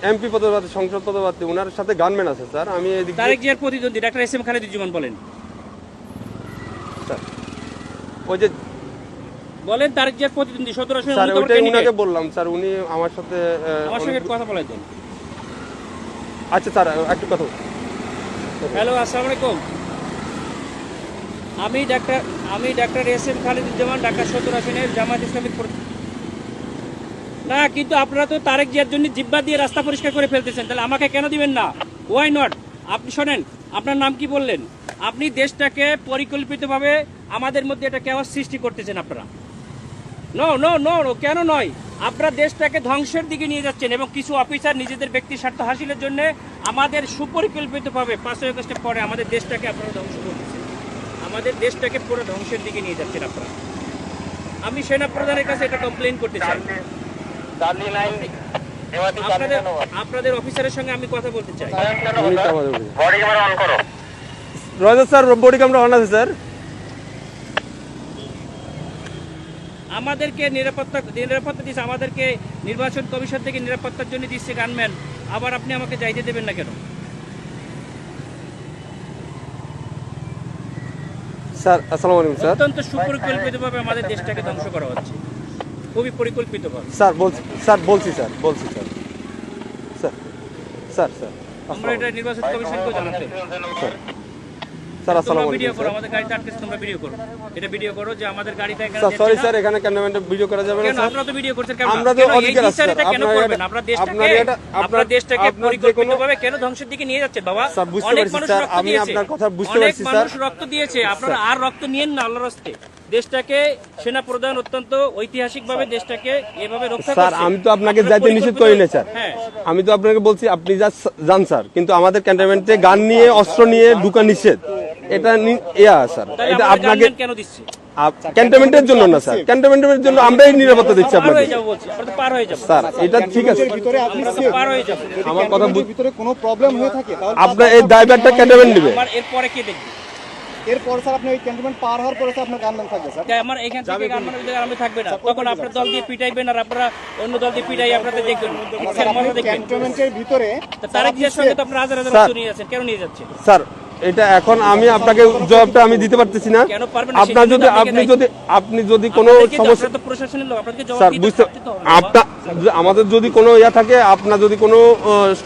MP পদপ্রার্থী, সংসদ পদপ্রার্থী, ওনার সাথে গানম্যান আছে স্যার। আমি তারেক জিয়ার প্রতিদ্বন্দ্বী ডাক্তার এস এম খালেদুজ্জামান বলেন স্যার, ওই যে বলেন তারেক জিয়ার প্রতিদ্বন্দ্বী 17 আসনে স্যার ওইটাই উনাকে বললাম স্যার, উনি আমার সাথে কথা বলে দেন। আচ্ছা স্যার একটু কথা। হ্যালো, আসসালামু আলাইকুম। আমি doctor S M Khaleduzzaman, Dhaka 17 আসনের জামায়াত ইসলামিক। না, কিন্তু আপনারা তো তারেক জিয়ার জন্য জিব্বা দিয়ে রাস্তা পরিষ্কার করে ফেলতেছেন, তাহলে আমাকে কেন দিবেন না? Why not? আপনি শোনেন, আপনার নাম কি বললেন? আপনি দেশটাকে পরিকল্পিতভাবে আমাদের মধ্যে এটা কেওয়াস সৃষ্টি করতেছেন আপনারা। নো নো নো নো, কেন নয়? আপনারা দেশটাকে ধ্বংসের দিকে নিয়ে যাচ্ছেন এবং কিছু অফিসার নিজেদের ব্যক্তি স্বার্থ হাসিলের জন্য আমাদের সুপরিকল্পিতভাবে 5ই আগস্টের পরে আমাদের দেশটাকে আপনারা ধ্বংস করতেছেন, আমাদের দেশটাকে পুরো ধ্বংসের দিকে নিয়ে যাচ্ছেন আপনারা। আমি সেনা প্রধানের কাছে এটা কমপ্লেইন করতে চাই। আপনাদের অফিসারের সঙ্গে আমি কথা বলতে চাই। স্যার বডি ক্যামেরা অন আছে স্যার। আমাদেরকে নিরাপত্তা দিচ্ছে, আমাদেরকে নির্বাচন কমিশন থেকে নিরাপত্তার জন্য দিচ্ছে গানম্যান, আবার আপনি আমাকে যাইতে দেবেন না কেন? স্যার আসসালামু আলাইকুম স্যার। অত্যন্ত সুপরিকল্পিতভাবে আমাদের দেশটাকে ধ্বংস করা হচ্ছে, খুবই পরিকল্পিতভাবে। স্যার বলছি স্যার। স্যার আমরা এটা নির্বাচন কমিশনকে জানাতে। স্যার আসসালামু আলাইকুম। ভিডিও করো, আমাদের গাড়িতে আটকে তোমরা ভিডিও করো, এটা ভিডিও করো যে আমাদের গাড়িতে এখানে। স্যার সরি স্যার, এখানে ক্যামেরাম্যান ভিডিও করা যাবে না স্যার। আপনারা তো ভিডিও করছেন কেন? আমরা তো অধিকার আছে স্যার। কেন করবেন? আপনারা দেশটাকে পরিকল্পিতভাবে কেন ধ্বংসের দিকে নিয়ে যাচ্ছেন বাবা? স্যার বুঝতে পারছি স্যার, আমি আপনার কথা বুঝতে পারছি স্যার। অনেক মানুষ রক্ত দিয়েছে, আপনারা আর রক্ত নিয়েন না আল্লাহর রাস্তে। দেশটাকে সেনা প্রধান অত্যন্ত ঐতিহাসিকভাবে দেশটাকে এভাবে রক্ষা করছে। স্যার আমি তো আপনাকে যাইতে নিষেধ করি না স্যার। আমি তো আপনাকে বলছি আপনি যান স্যার, কিন্তু আমাদের ক্যান্টনমেন্টে গান নিয়ে অস্ত্র নিয়ে ঢুকা নিষেধ, এটা স্যার। এটা আপনাকে কেন দিচ্ছে? ক্যান্টনমেন্টের জন্য না স্যার, ক্যান্টনমেন্টের জন্য আমরাই নিরাপত্তা দিচ্ছি আপনাকে স্যার। এটা ঠিক আছে, আমার কথা ভিতরে কোনো প্রবলেম হয়ে থাকে আপনার এই দায়ভারটা ক্যান্টনমেন্ট নেবে। এরপরে কে দেখবে? এরপর স্যার আপনি ওই ক্যান্টনমেন্ট পার হওয়ার পরে আপনার গানম্যান থাকবে স্যার। আমার এখান থেকে গানম্যানের ভিতরে আমি থাকবে না, তখন আপনার দল দিয়ে পিটাইবেন আর আপনারা অন্য দল দিয়ে পিটাই আপনাদের দেখবেন। ক্যান্টনমেন্টের ভিতরে তারেক জিয়ার সঙ্গে তো আপনারা হাজার হাজার লোক নিয়ে যাচ্ছেন, কেন নিয়ে যাচ্ছেন স্যার? এটা এখন আমি আপনাকে জবাবটা আমি দিতে পারতেছি না। আপনার যদি আপনি যদি কোনো সমস্যা প্রশাসনের লোক আপনাকে জবাব স্যার দিতে বুঝতে আপনার আমাদের যদি কোনো ইয়া থাকে, আপনার যদি কোনো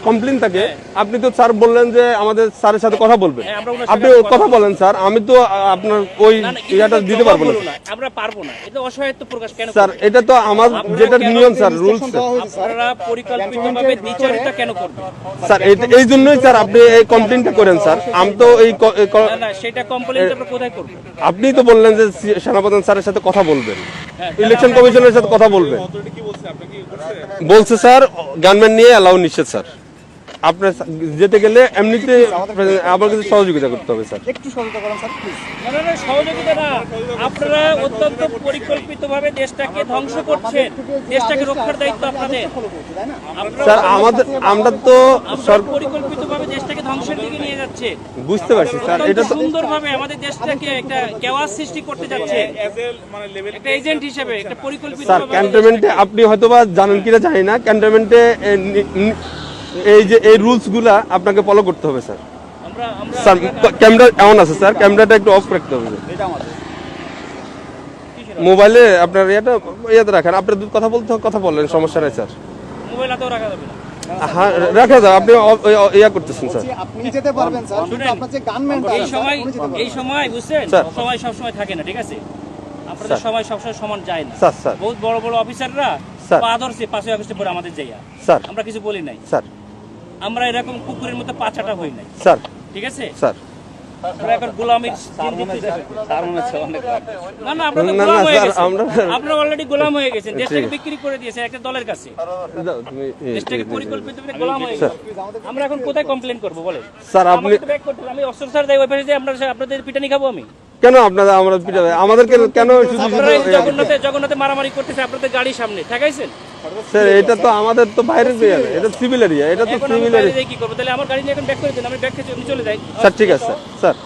কমপ্লেইন থাকে, আপনি তো স্যার বললেন যে আমাদের স্যারের সাথে কথা বলবেন, আপনি কথা বলেন স্যার। আমি তো আপনার ওই ইয়াটা দিতে পারবো না, আমরা পারবো না। এটা অসহায়ত্ব প্রকাশ কেন স্যার? এটা তো আমার যেটা নিয়ম স্যার, রুলস আপনারা পরিকল্পিতভাবে দ্বিচারিতা কেন করবেন স্যার? এই জন্যই স্যার আপনি এই কমপ্লেইনটা করেন স্যার। আমি তো এই না, সেটা কমপ্লেইন আমরা কোথায় করব? আপনি তো বললেন যে সেনাপ্রধান স্যারের সাথে কথা বলবেন, ইলেকশন কমিশনের সাথে কথা বলবেন বলছে স্যার। গানম্যান নিয়ে অ্যালাউ নিষেধ স্যার। আপনার যেতে গেলে এমনিতে আমার কাছে সহযোগিতা করতে হবে স্যার। একটু সহযোগিতা করেন স্যার প্লিজ। না সহযোগিতা না, আপনারা অত্যন্ত পরিকল্পিতভাবে দেশটাকে ধ্বংস করছেন, দেশটাকে রক্ষার দায়িত্ব আপনাদের স্যার। আমরা তো পরিকল্পিতভাবে দেশটাকে ধ্বংসের দিকে নিয়ে যাচ্ছে, বুঝতে পারছি স্যার। এটা তো সুন্দরভাবে আমাদের দেশটাকে একটা কেওয়াস সৃষ্টি করতে যাচ্ছে একটা এজেন্ট হিসেবে, একটা পরিকল্পিত স্যার। ক্যান্টনমেন্টে আপনি হয়তোবা জানেন কিনা জানি না, ক্যান্টনমেন্টে এই যে এই রুলস গুলা আপনাকে ফলো করতে হবে স্যার। স্যার ক্যামেরা এমন আছে স্যার, ক্যামেরাটা একটু অফ রাখতে হবে মোবাইলে। আপনার ইয়াতে রাখেন, আপনার কথা বললেন, সমস্যা নাই স্যার। মোবাইল হাতেও রাখা যাবে না। হ্যাঁ রাখা যাবে, আপনি ইয়া করতেছেন স্যার। আপনি যেতে পারবেন স্যার, কিন্তু আপনার যে গানম্যানটা এই সময় বুঝছেন, সময় সব সময় থাকে না, ঠিক আছে? আপনাদের সময় সবসময় সমান যায় না স্যার। বহুত বড় বড় অফিসাররা আদর্শে 5ই আগস্টের পরে আমাদের যাইয়া স্যার আমরা কিছু বলি নাই স্যার। আমরা এরকম কুকুরের মতো পাছাটা হই নাই স্যার, ঠিক আছে স্যার। আমরা এখন গোলামির না আপনারা তো গোলাম হয়ে গেছেন, আপনারা অলরেডি গোলাম হয়ে গেছেন, দেশটাকে বিক্রি করে দিয়েছেন একটা দলের কাছে, দেশটাকে পরিকল্পিতভাবে গোলাম হয়ে গেছে। আমরা এখন কোথায় কমপ্লেইন করব বলেন স্যার? আপনি আমি অস্ত্র স্যার দেই ওই পাশে যে আমরা আপনাদের পিটানি খাবো আমি কেন? আপনারা আমরা পিটাবে আমাদেরকে কেন? জগন্নাথে মারামারি করতেছে আপনাদের গাড়ির সামনে ঠেকাইছেন স্যার। এটা তো আমাদের তো বাইরের এরিয়া, এটা সিভিল এরিয়া, এটা তো সিভিল এরিয়া। কি করবো তাহলে? আমার গাড়ি নিয়ে এখন ব্যাক করে দেন, আমি ব্যাক করে চলে যাই স্যার। ঠিক আছে স্যার।